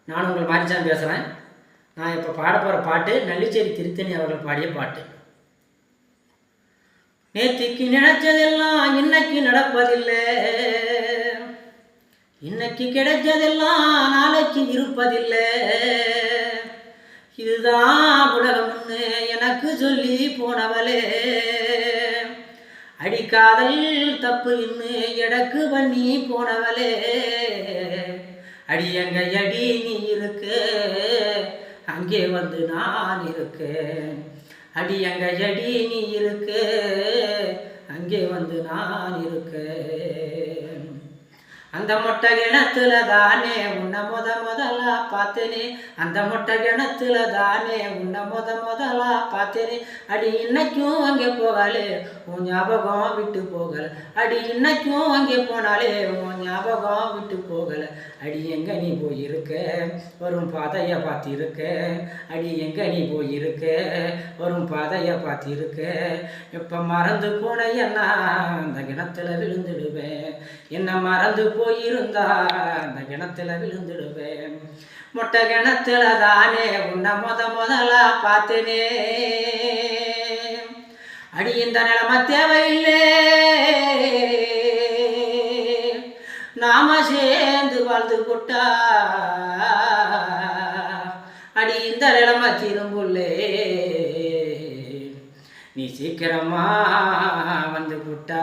நான் உங்கள் மாரிசாமி பேசுகிறேன். நான் இப்போ பாட போகிற பாட்டு நல்லிச்சேரி திருத்தணி அவர்கள் பாடிய பாட்டு. நேத்திக்கு நினைச்சதெல்லாம் இன்னைக்கு நடப்பதில்லை, இன்னைக்கு கிடைச்சதெல்லாம் நாளைக்கு இருப்பதில்லை. இதுதான் உலகம்னு எனக்கு சொல்லி போனவளே, அடிக்காதல் தப்பு இன்னு எடக்கு பண்ணி போனவளே. அடி எங்க அடி நீ இருக்கு, அங்கே வந்து நான் இருக்கேன். அடி எங்க அடி நீ இருக்கு, அங்கே வந்து நான் இருக்கேன். அந்த மொட்டை கிணத்துல தானே உன்னை முதலா பார்த்தேனே, அந்த மொட்டை கிணத்துல தானே உன்னை முதலா பார்த்தேனே. அடி இன்னைக்கும் அங்கே போகாலே உன் ஞாபகம் விட்டு போகலை, அடி இன்னைக்கும் அங்கே போனாலே உன் ஞாபகம் விட்டு போகலை. அடி எங்க நீ போயிருக்க, வரும் பாதையை பார்த்திருக்க, அடி எங்க நீ போயிருக்க, வரும் பாதையை பார்த்திருக்க. எப்போ மறந்து போனையன்னா அந்த கிணத்துல விழுந்துடுவேன், என்ன மறந்து போயிருந்தா அந்த கிணத்துல விழுந்துடுவேன். மொட்டை கிணத்துல தானே உன்னை முதலா பார்த்தேனே. அடி இந்த நிலைமை தேவையில்லை, நாம சேர்ந்து வாழ்ந்து போட்டா. அடி இந்த நிலைமை திரும்புள்ளே, நீ சீக்கிரமா வந்து போட்டா.